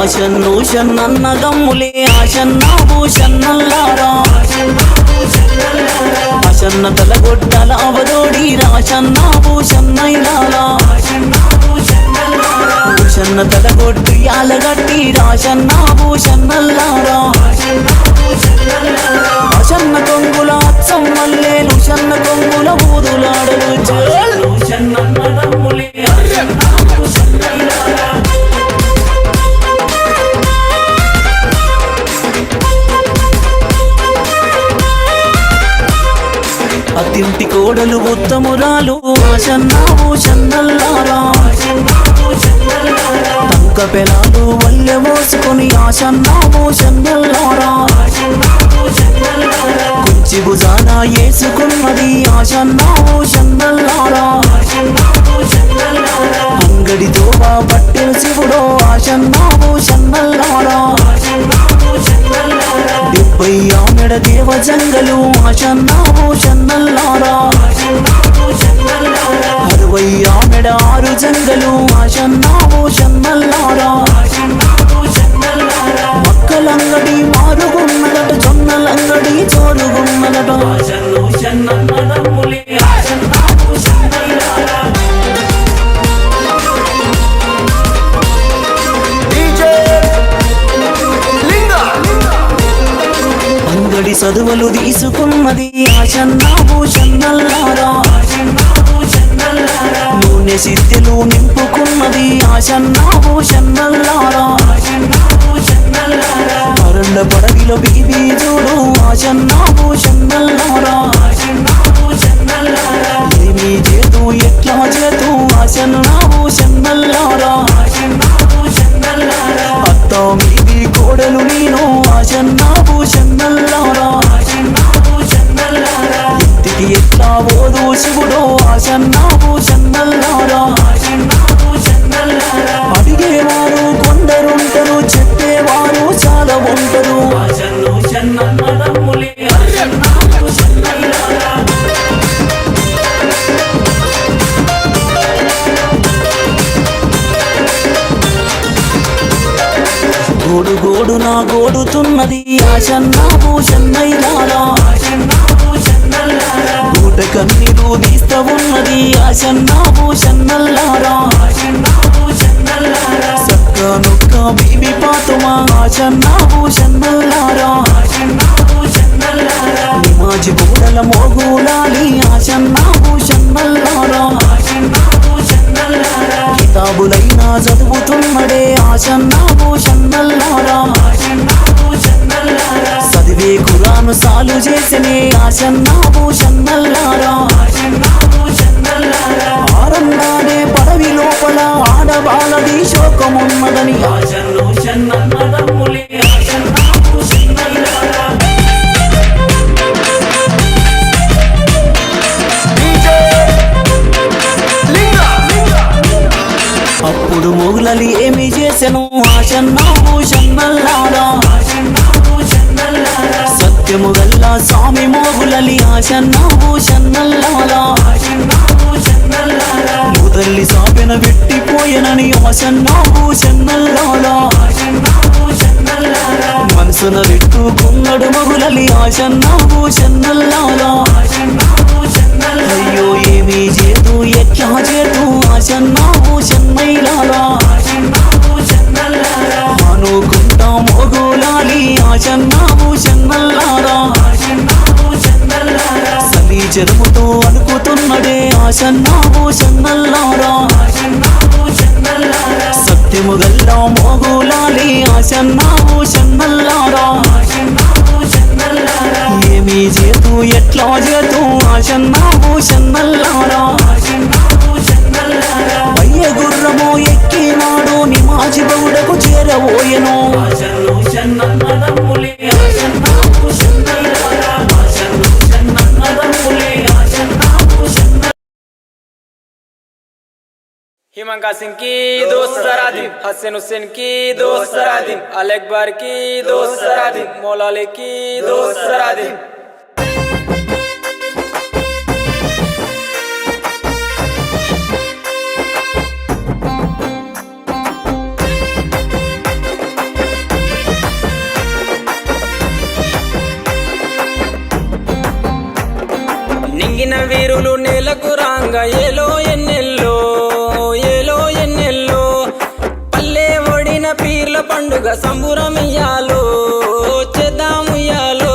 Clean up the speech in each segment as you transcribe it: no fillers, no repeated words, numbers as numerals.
ఆశన్ను షన్నన్నదమ్ములే ఆశన్న భూషన్నల్లారా ఆశన్న తలగొడ్డల అవదోడి రాశన్న భూషన్నైలారా భూషన్న తలగొడ్డు యాలగట్టి రాశన్న భూషన్నల్లారా ఆశన్న కొంగుల అచ్చం మల్లేలు షన్న కొంగుల ఊదులాడలు షన్నన్నదమ్ములే అతింటి కోడలు ఉత్తమురాలు ఆశన్న భూషన్నల్లారా తంక పెనాలు వల్లె మోసుకొని ఆశన్న భూషన్నల్లారా కుంచి భుజాన వేసుకున్నది ఆశన్న భూషన్నల్లారా అంగడి దోవా పట్టిన శివుడో ఆశన్న భూషన్నల్లారా 70 ఆమెడ దేవ జంగలు ఆశన్న భూషన్నల్లారా 60 ఆమెడ 6 జంగలు ఆశన్న భూషన్నల్లారా మక్కలంగడి మారుగున్నదట జొన్నలంగడి చోరుగున్నదట అంగడి చదువులు తీసుకున్నది ఆశన్న భూషన్నల్లారా నూనె సిద్ధెలు నింపుకున్నది ఆశన్న భూషన్నల్లారా అరండ పడవిలో బీబీ చూడు ఆశన్న భూషన్నల్లారా ఏమీ చేతు ఎట్లా చేతు ఆశన్న భూషన్నల్లారా అత్త మీది కోడలు నేను ఆశన్న భూషన్నల్లారా ఇంటికి ఎట్లా ఓదు శివుడో ఆశన్న భూషన్నల్లారా అడిగేవారు కొందరుంటరు చెప్పేవారు చాలా ఉంటారు గోడు గోడు నా గోడుతున్నది ఆశన్న భూషన్నైలారా గూట కన్నీరు తీస్తా ఉన్నది ఆశన్న భూషన్నల్లారా సక్క నొక్క బీబీ పాతుమా ఆశన్న భూషన్నల్లారా నిమాజి గోడల మోగులాలి ఆశన్న భూషన్నల్లారా కితాబులైనా చదువుతున్నడే ఆశన్న భూషన్నల్లారా చదివే ఖురాను సాలు చేసనే ఆశన్న భూషన్నల్లారా ఆరండానే పడవి లోపల ఆడబాలది శోకమున్నదని అప్పుడు మొగులలి ఏమి చేసెను ఆశన్న భూషన్నల్లారా సత్యము గల్ల స్వామి మోగులలి ఆశన్న భూషన్నల్లారా ముదల్లి సాపెన వెట్టిపోయెనని ఆశన్న భూషన్నల్లారా మనసున వెట్టుకున్నడు మొగులలి ఆశన్న భూషన్నల్లారా అయ్యో ఏమీ చేతు ఎట్లా చేతు ఆశన్న భూషన్నైలారా అనుకుంటా మోగులాలి ఆశన్న భూషన్నల్లారా సలీ చెరుపుతో అనుకుతున్నడే ఆశన్న భూషన్నల్లారా సత్యము గల్ల మోగులాలి ఆశన్న భూషన్నల్లారా ఏమీ చేతు ఎట్లా చేతు ఆశన్న భూషన్నల్లారా అయ్య గుర్రము ఎక్కినాడు నిమాజి బౌడకు చేరబోయెను हिमन कासिम की दोस्त सरादिन, हसन हुसैन की दोस्त सरादिन, अल अकबर की दोस्त सरादिन, मौला अली की दोस्त सरादिन। సాంగా ఏలో ఎన్నెల్లో ఏలో ఎన్నెల్లో పల్లె ఒడిన పీర్ల పండుగ సంబురమియ్యాలో చేద్దాముయ్యాలో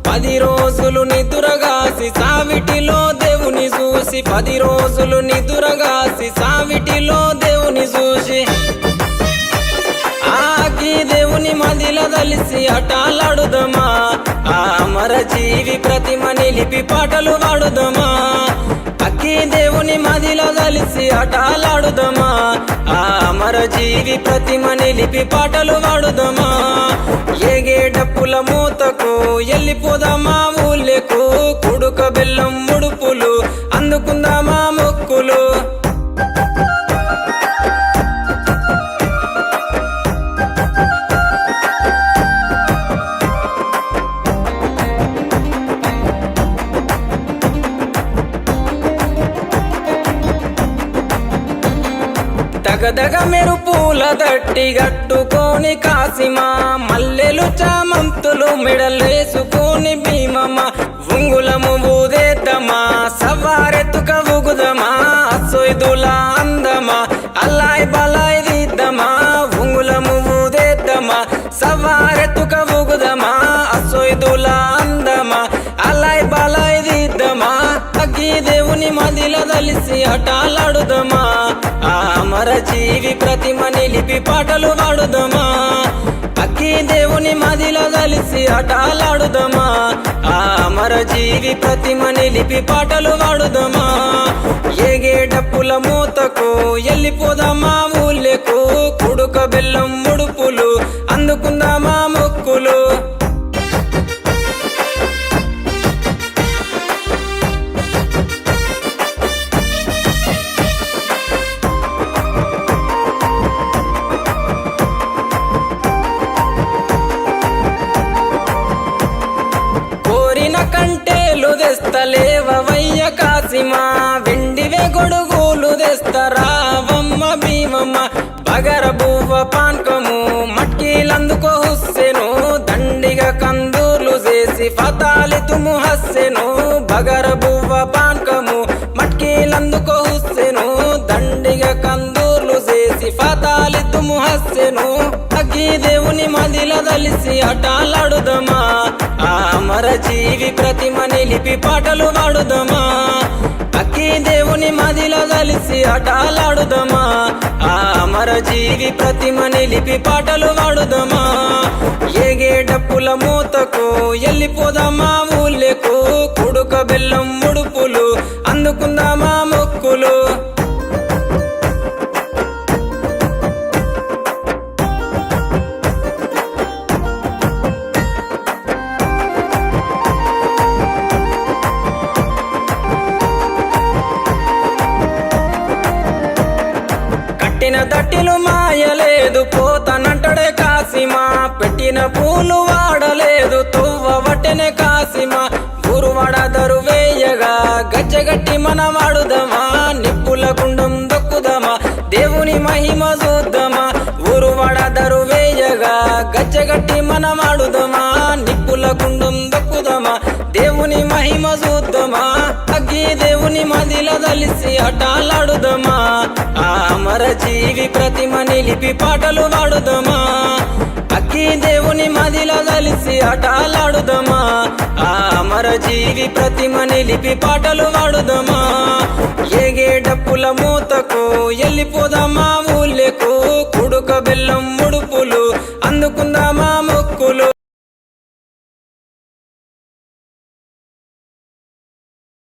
10 రోజులు నిదురగాసి సావిటిలో దేవుని చూసి 10 రోజులు నిదురగాసి సావిటిలో దేవుని చూసి ఆకి దేవుని మదిల దలిసి అటాలాడుదమా ఆ అమర జీవి ప్రతిమ నిలిపి పాటలు పాడుదమా అక్కి దేవుని మదిల దలిసి అటాలాడుదమా ఆ అమర జీవి ప్రతిమ నిలిపి పాటలు పాడుదమా ఏగే డప్పుల మూతకు ఎల్లిపోదామా ఊళ్ళకు కుడుక బెల్లం ముడుపులు అందుకుందామా మొక్కులు దగదగ మెరుపుల దట్టి గట్టుకొని కాసిమా మల్లెలు చామంతులు మెడలేసుకొని భీమమ్మ ఉంగులము ఊదేద్దమా సవారెత్తుక ఊగుదమా అసొయ్దుల అందమా అల్లాయ్ బలాయ్ దిద్దమా ఉంగులము ఊదేద్దమా సవారెత్తుక ఊగుదమా అసొయ్దుల అందమా అల్లాయ్ బలాయ్ దిద్దమా అగ్గి దేవుని మదిల దలిసి అటాలాడుదమా ఆ అమర జీవి ప్రతిమ నిలిపి పాటలు పాడుదమా అక్కి దేవుని మదిల దలిసి అటాలాడుదమా ఆ అమర జీవి ప్రతిమ నిలిపి పాటలు పాడుదమా ఏగే డప్పుల మూతకు ఎల్లిపోదామా ఊళ్ళకు కుడుక బెల్లం ముడుపులు అందుకుందామా మొక్కులు కంటేలు తెస్తలేవయ్య కాసిమా వెండివే గొడుగులు తెస్తరావమ్మ భీమమ్మ బగర బువ్వ పాన్కము మట్కీలందుకో హుస్సెను దండిగా కందూర్లు చేసి ఫతాలితుము హస్సెను బగర బువ్వ పాన్కము మట్కీలందుకో హుస్సెను దండిగా కందూర్లు చేసి ఫతాలితుము హస్సెను అగ్గి దేవుని మదిల దలిసి అటాలాడుదమా ఆ అమర జీవి ప్రతిమ నిలిపి పాటలు పాడుదమా అక్కి దేవుని మదిల దలిసి అటాలాడుదమా ఆ అమర జీవి ప్రతిమ నిలిపి పాటలు పాడుదమా ఏగే డప్పుల మూతకు ఎల్లిపోదామా ఊళ్ళకు కుడుక బెల్లం ముడుపులు అందుకుందామా మొక్కులు పెట్టిన దట్టిలు మాయలేదు పోతనంటడే కాసిమా పెట్టిన పూలు వాడలేదు తువ్వ వట్టెనే కాసిమా గురువాడ దరువేయగా గజ్జగట్టి మన వాడుదమా నిప్పుల గుండం దొక్కుదమా దేవుని మహిమ చూద్దామా ఊరువాడ దరువేయగా గజ్జగట్టి మన వాడుదమా నిప్పుల గుండం దొక్కుదమా దేవుని మహిమ చూద్దామా అగ్గి దేవుని మదిల దలిసి అటాలాడుదమా ఆ అమర జీవి ప్రతిమ నిలిపి పాటలు పాడుదమా అక్కి దేవుని మదిల దలిసి అటాలాడుదమా ఆ అమర జీవి ప్రతిమ నిలిపి పాటలు పాడుదమా ఏగే డప్పుల మూతకు ఎల్లిపోదామా ఊళ్ళకు కుడుక బెల్లం ముడుపులు అందుకుందామా